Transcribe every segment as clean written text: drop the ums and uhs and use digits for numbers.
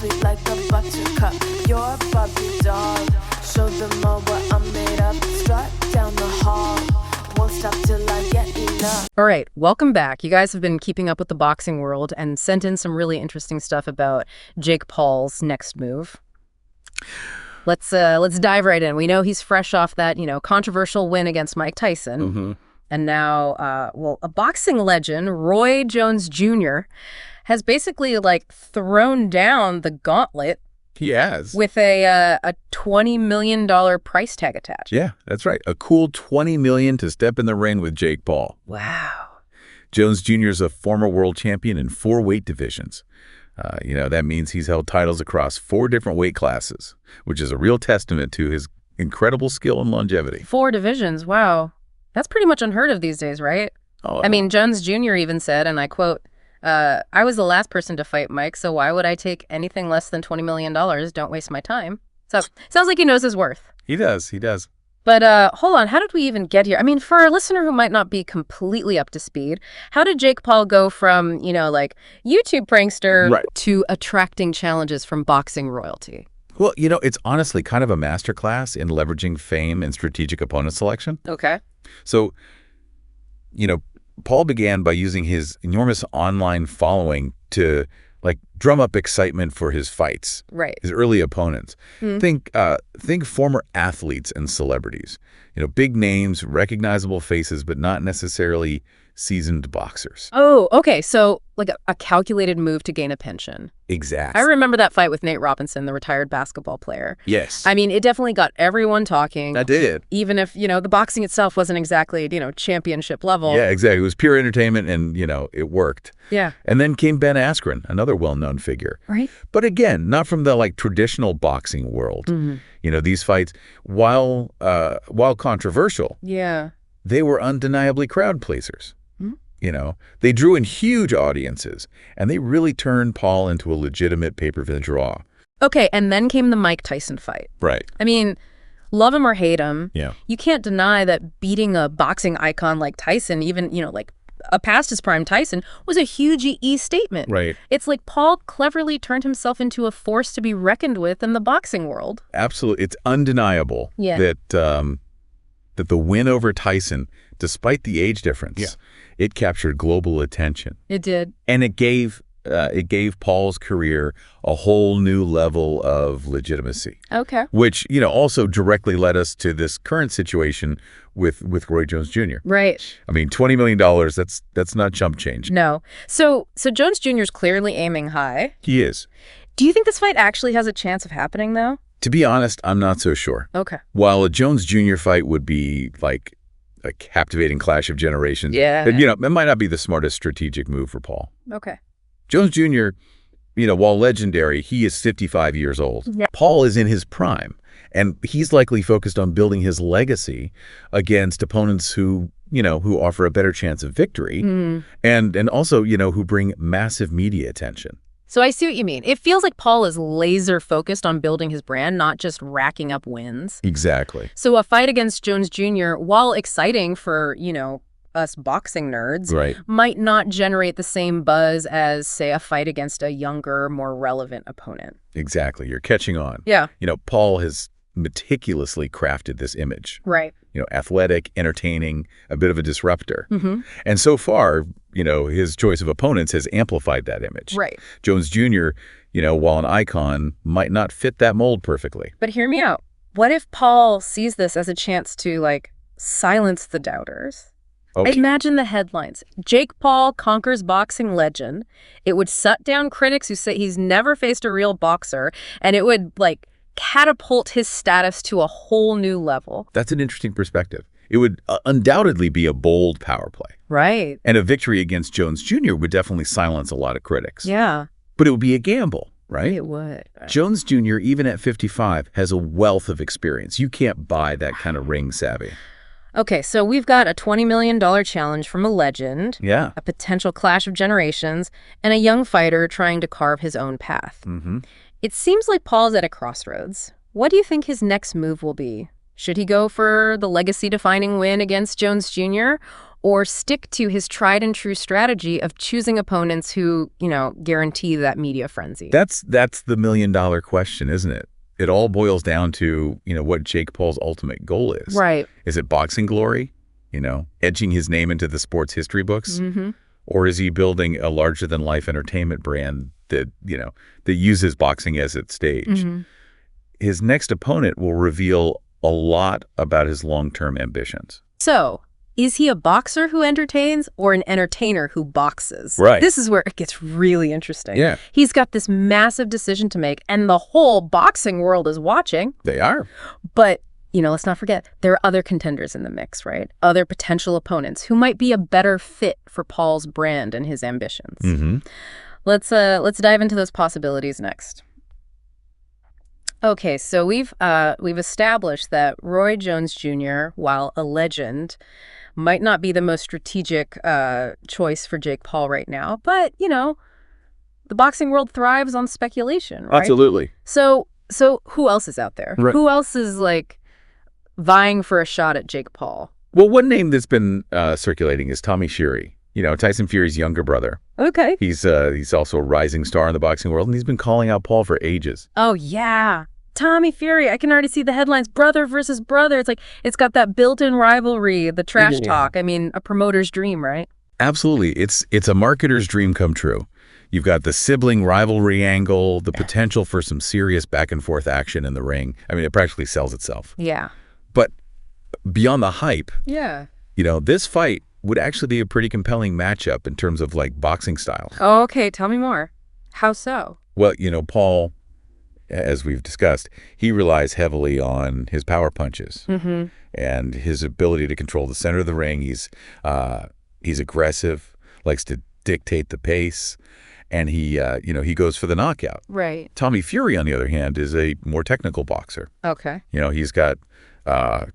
sweet like a buttercup. You're a Barbie doll. Show them all what I'm made of. Strut down the hall. Won't stop till I get enough. All right, welcome back. You guys have been keeping up with the boxing world and sent in some really interesting stuff about Jake Paul's next move. Let's dive right in. We know he's fresh off that, controversial win against Mike Tyson. Mm-hmm. And now, a boxing legend, Roy Jones Jr., has basically, thrown down the Gauntlet. He has. With a $20 million price tag attached. Yeah, that's right. A cool $20 million to step in the ring with Jake Paul. Wow. Jones Jr. is a former world champion in 4 weight divisions. That means he's held titles across 4 different weight classes, which is a real testament to his incredible skill and longevity. 4 divisions, wow. That's pretty much unheard of these days, right? Oh, I mean, Jones Jr. even said, and I quote, I was the last person to fight Mike, so why would I take anything less than $20 million? Don't waste my time. So, sounds like he knows his worth. He does. But hold on, how did we even get here? I mean, for a listener who might not be completely up to speed, how did Jake Paul go from, YouTube prankster to attracting challenges from boxing royalty? Well, it's honestly kind of a masterclass in leveraging fame and strategic opponent selection. Okay. So, Paul began by using his enormous online following to drum up excitement for his fights, right? His early opponents. Think former athletes and celebrities, big names, recognizable faces, but not necessarily seasoned boxers. Oh, okay. So a calculated move to gain a pension. Exactly. I remember that fight with Nate Robinson, the retired basketball player. Yes. I mean, it definitely got everyone talking. That did. Even if, the boxing itself wasn't exactly, championship level. Yeah, exactly. It was pure entertainment and, it worked. Yeah. And then came Ben Askren, another well-known figure. Right. But again, not from the traditional boxing world. Mm-hmm. These fights, while controversial, yeah, they were undeniably crowd pleasers. They drew in huge audiences, and they really turned Paul into a legitimate pay-per-view draw. Okay, and then came the Mike Tyson fight. Right. I mean, love him or hate him, yeah, you can't deny that beating a boxing icon like Tyson, even, a past his prime Tyson, was a huge E statement. Right. It's like Paul cleverly turned himself into a force to be reckoned with in the boxing world. Absolutely. It's undeniable that the win over Tyson, despite the age difference, it captured global attention. It did. And it gave Paul's career a whole new level of legitimacy. Okay. Which, also directly led us to this current situation with Roy Jones Jr. Right. I mean, $20 million, that's not chump change. No. So Jones Jr. is clearly aiming high. He is. Do you think this fight actually has a chance of happening, though? To be honest, I'm not so sure. Okay. While a Jones Jr. fight would be like a captivating clash of generations, it might not be the smartest strategic move for Paul. Okay. Jones Jr., while legendary, he is 55 years old. Yeah. Paul is in his prime, and he's likely focused on building his legacy against opponents who offer a better chance of victory and also, who bring massive media attention. So I see what you mean. It feels like Paul is laser focused on building his brand, not just racking up wins. Exactly. So a fight against Jones Jr., while exciting for, us boxing nerds, might not generate the same buzz as, say, a fight against a younger, more relevant opponent. Exactly. You're catching on. Yeah. Paul has meticulously crafted this image. Right. Athletic, entertaining, a bit of a disruptor. Mm-hmm. And so far, his choice of opponents has amplified that image. Right. Jones Jr., while an icon, might not fit that mold perfectly. But hear me out. What if Paul sees this as a chance to, silence the doubters? Okay. Imagine the headlines. Jake Paul conquers boxing legend. It would shut down critics who say he's never faced a real boxer, and it would, catapult his status to a whole new level. That's an interesting perspective. It would undoubtedly be a bold power play. Right. And a victory against Jones Jr. would definitely silence a lot of critics. Yeah. But it would be a gamble, right? It would. Jones Jr., even at 55, has a wealth of experience. You can't buy that kind of ring savvy. Okay, so we've got a $20 million challenge from a legend, a potential clash of generations, and a young fighter trying to carve his own path. Mm-hmm. It seems like Paul's at a crossroads. What do you think his next move will be? Should he go for the legacy-defining win against Jones Jr.? or stick to his tried and true strategy of choosing opponents who, guarantee that media frenzy? That's the million-dollar question, isn't it? It all boils down to, what Jake Paul's ultimate goal is. Right. Is it boxing glory? Etching his name into the sports history books? Mm-hmm. Or is he building a larger-than-life entertainment brand that uses boxing as its stage? Mm-hmm. His next opponent will reveal a lot about his long-term ambitions. So, is he a boxer who entertains or an entertainer who boxes? Right. This is where it gets really interesting. Yeah. He's got this massive decision to make, and the whole boxing world is watching. They are. But, let's not forget, there are other contenders in the mix, right? Other potential opponents who might be a better fit for Paul's brand and his ambitions. Mm-hmm. Let's dive into those possibilities next. Okay, so we've established that Roy Jones Jr., while a legend, might not be the most strategic choice for Jake Paul right now. But, the boxing world thrives on speculation, right? Absolutely. So who else is out there? Right. Who else is, vying for a shot at Jake Paul? Well, one name that's been circulating is Tommy Fury. Tyson Fury's younger brother. Okay. He's also a rising star in the boxing world, and he's been calling out Paul for ages. Oh, yeah. Tommy Fury. I can already see the headlines. Brother versus brother. It's got that built-in rivalry, the trash talk. I mean, a promoter's dream, right? Absolutely. It's a marketer's dream come true. You've got the sibling rivalry angle, the potential for some serious back-and-forth action in the ring. I mean, it practically sells itself. Yeah. But beyond the hype, Yeah. This fight would actually be a pretty compelling matchup in terms of, boxing styles. Oh, okay. Tell me more. How so? Well, Paul, as we've discussed, he relies heavily on his power punches and his ability to control the center of the ring. He's aggressive, likes to dictate the pace, and he goes for the knockout. Right. Tommy Fury, on the other hand, is a more technical boxer. Okay. He's got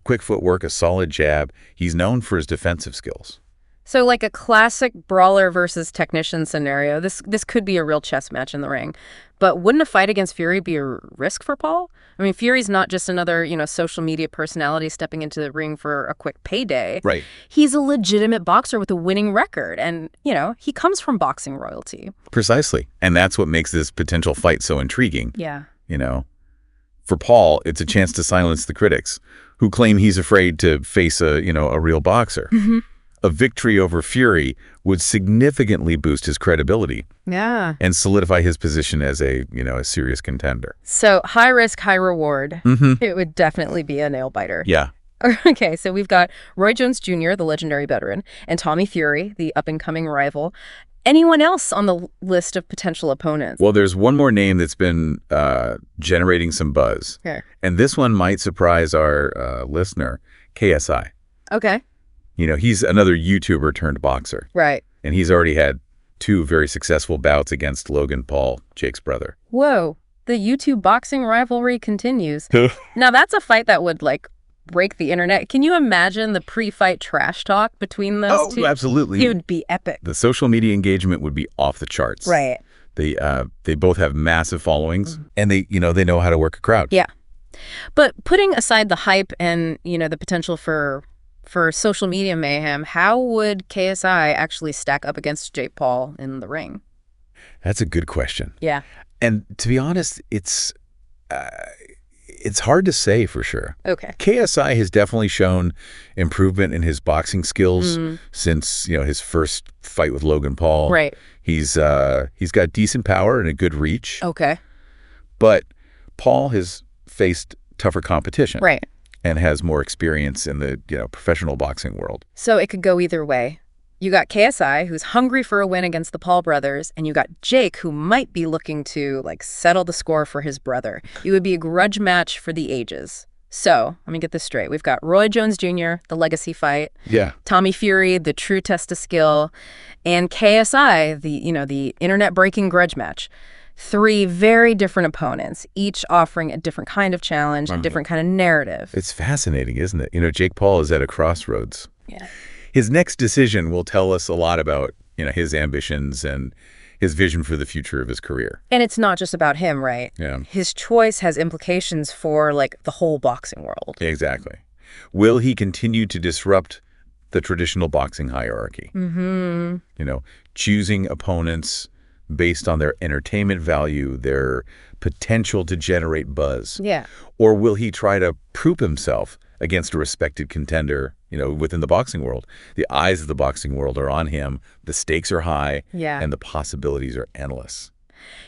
quick footwork, a solid jab. He's known for his defensive skills. So like a classic brawler versus technician scenario, this could be a real chess match in the ring. But wouldn't a fight against Fury be a risk for Paul? I mean, Fury's not just another, social media personality stepping into the ring for a quick payday. Right. He's a legitimate boxer with a winning record. And, he comes from boxing royalty. Precisely. And that's what makes this potential fight so intriguing. Yeah. For Paul, it's a chance to silence the critics who claim he's afraid to face a real boxer. Mm-hmm. A victory over Fury would significantly boost his credibility. Yeah. And solidify his position as a serious contender. So high risk, high reward. Mm-hmm. It would definitely be a nail biter. Yeah. Okay, so we've got Roy Jones Jr., the legendary veteran, and Tommy Fury, the up-and-coming rival. Anyone else on the list of potential opponents? Well, there's one more name that's been generating some buzz. Okay. And this one might surprise our listener, KSI. Okay. He's another YouTuber turned boxer. Right. And he's already had 2 very successful bouts against Logan Paul, Jake's brother. Whoa. The YouTube boxing rivalry continues. Now, that's a fight that would, break the internet. Can you imagine the pre-fight trash talk between those two? Oh, absolutely. It would be epic. The social media engagement would be off the charts. Right. They both have massive followings, and they know how to work a crowd. Yeah. But putting aside the hype and, the potential for social media mayhem, how would KSI actually stack up against Jake Paul in the ring? That's a good question. Yeah. And to be honest, it's hard to say for sure. Okay. KSI has definitely shown improvement in his boxing skills since, his first fight with Logan Paul. Right. He's got decent power and a good reach. Okay. But Paul has faced tougher competition. Right. And has more experience in the, professional boxing world. So it could go either way. You got KSI, who's hungry for a win against the Paul brothers, and you got Jake, who might be looking to, settle the score for his brother. It would be a grudge match for the ages. So, let me get this straight. We've got Roy Jones Jr., the legacy fight. Yeah. Tommy Fury, the true test of skill. And KSI, the internet-breaking grudge match. 3 very different opponents, each offering a different kind of challenge, a different kind of narrative. It's fascinating, isn't it? Jake Paul is at a crossroads. Yeah. His next decision will tell us a lot about, his ambitions and his vision for the future of his career. And it's not just about him, right? Yeah. His choice has implications for, the whole boxing world. Exactly. Will he continue to disrupt the traditional boxing hierarchy. Mm-hmm. You know, choosing opponents based on their entertainment value, their potential to generate buzz. Yeah. Or will he try to prove himself against a respected contender, within the boxing world? The eyes of the boxing world are on him. The stakes are high. Yeah. And the possibilities are endless.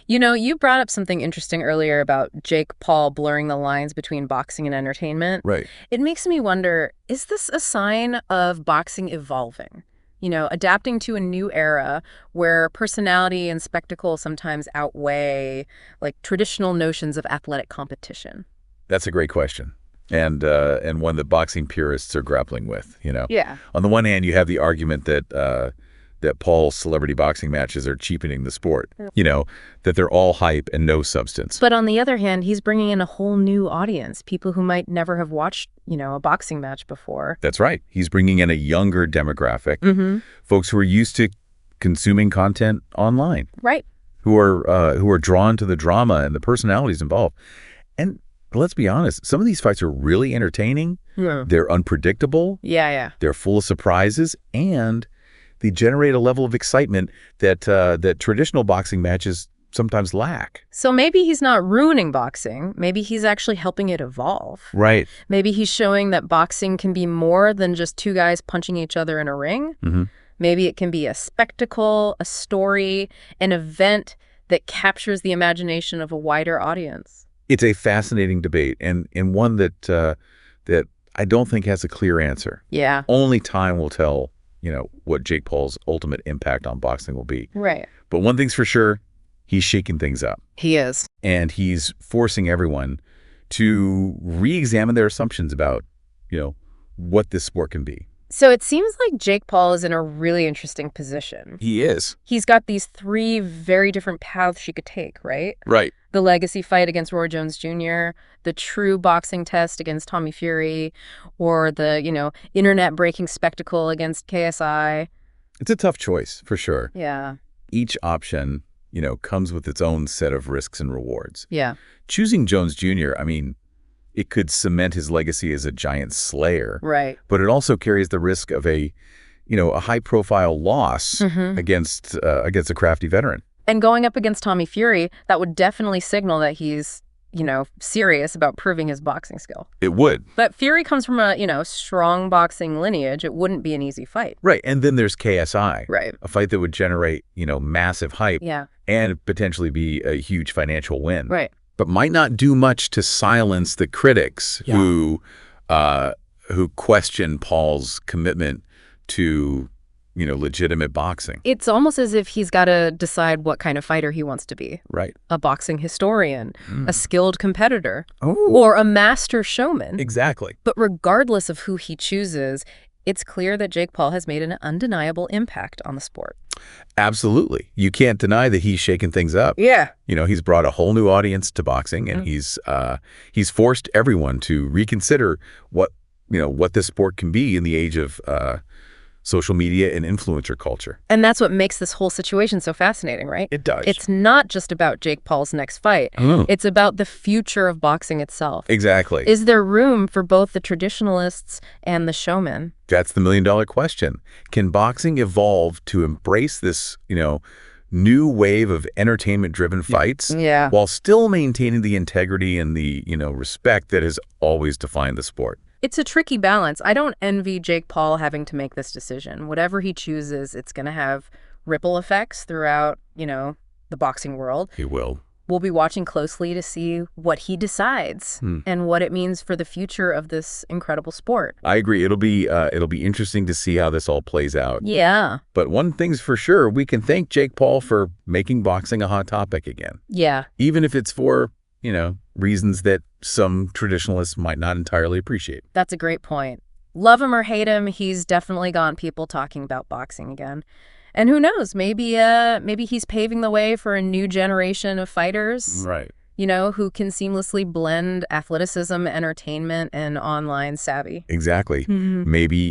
You brought up something interesting earlier about Jake Paul blurring the lines between boxing and entertainment. Right. It makes me wonder, is this a sign of boxing evolving? Adapting to a new era where personality and spectacle sometimes outweigh traditional notions of athletic competition. That's a great question. And one that boxing purists are grappling with, Yeah. On the one hand, you have the argument that Paul's celebrity boxing matches are cheapening the sport, that they're all hype and no substance. But on the other hand, he's bringing in a whole new audience, people who might never have watched, a boxing match before. That's right. He's bringing in a younger demographic, folks who are used to consuming content online, Right. who are drawn to the drama and the personalities involved. And let's be honest, some of these fights are really entertaining. Yeah. They're unpredictable. Yeah. They're full of surprises, and they generate a level of excitement that traditional boxing matches sometimes lack. So maybe he's not ruining boxing. Maybe he's actually helping it evolve. Right. Maybe he's showing that boxing can be more than just two guys punching each other in a ring. Mm-hmm. Maybe it can be a spectacle, a story, an event that captures the imagination of a wider audience. It's a fascinating debate, and one that I don't think has a clear answer. Yeah. Only time will tell, what Jake Paul's ultimate impact on boxing will be. Right. But one thing's for sure, he's shaking things up. He is. And he's forcing everyone to re-examine their assumptions about, what this sport can be. So it seems like Jake Paul is in a really interesting position. He is. He's got these three very different paths she could take, right? Right. The legacy fight against Roy Jones Jr., the true boxing test against Tommy Fury, or the, internet-breaking spectacle against KSI. It's a tough choice, for sure. Yeah. Each option, comes with its own set of risks and rewards. Yeah. Choosing Jones Jr., it could cement his legacy as a giant slayer. Right. But it also carries the risk of a high-profile loss against a crafty veteran. And going up against Tommy Fury, that would definitely signal that he's, serious about proving his boxing skill. It would. But Fury comes from a, strong boxing lineage. It wouldn't be an easy fight. Right. And then there's KSI. Right. A fight that would generate, massive hype. Yeah. And potentially be a huge financial win. Right. But might not do much to silence the critics who question Paul's commitment to, legitimate boxing. It's almost as if he's got to decide what kind of fighter he wants to be. Right. A boxing historian, a skilled competitor, Oh. or a master showman. Exactly. But regardless of who he chooses, it's clear that Jake Paul has made an undeniable impact on the sport. Absolutely. You can't deny that he's shaken things up. Yeah. He's brought a whole new audience to boxing, and he's forced everyone to reconsider what this sport can be in the age of social media and influencer culture. And that's what makes this whole situation so fascinating, right? It does. It's not just about Jake Paul's next fight. Oh. It's about the future of boxing itself. Exactly. Is there room for both the traditionalists and the showmen? That's the million-dollar question. Can boxing evolve to embrace this, new wave of entertainment-driven fights Yeah. while still maintaining the integrity and the, respect that has always defined the sport? It's a tricky balance. I don't envy Jake Paul having to make this decision. Whatever he chooses, it's going to have ripple effects throughout, the boxing world. He will. We'll be watching closely to see what he decides and what it means for the future of this incredible sport. I agree. It'll be interesting to see how this all plays out. Yeah. But one thing's for sure, we can thank Jake Paul for making boxing a hot topic again. Yeah. Even if it's for, reasons that some traditionalists might not entirely appreciate. That's a great point. Love him or hate him, he's definitely gotten people talking about boxing again. And who knows, maybe he's paving the way for a new generation of fighters, Right. who can seamlessly blend athleticism, entertainment, and online savvy. Exactly. Maybe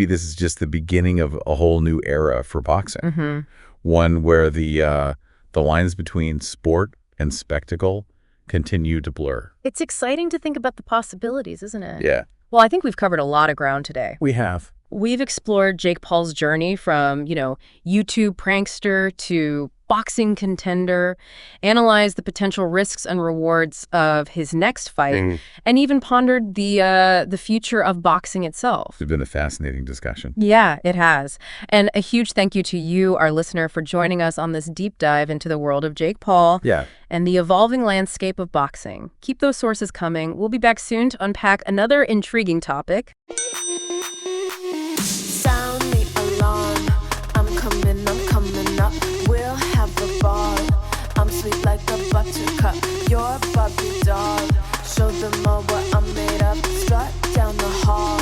this is just the beginning of a whole new era for boxing. One where the lines between sport and spectacle continue to blur. It's exciting to think about the possibilities, isn't it? Yeah. Well, I think we've covered a lot of ground today. We have. We've explored Jake Paul's journey from, YouTube prankster to boxing contender, analyzed the potential risks and rewards of his next fight, and even pondered the future of boxing itself. It's been a fascinating discussion. Yeah, it has. And a huge thank you to you, our listener, for joining us on this deep dive into the world of Jake Paul and the evolving landscape of boxing. Keep those sources coming. We'll be back soon to unpack another intriguing topic. Sound the alarm. I'm coming up. We'll have the ball. I'm sweet like a buttercup. You're a Barbie doll. Show them all what I'm made of. Strut down the hall.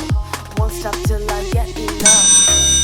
Won't stop till I get enough.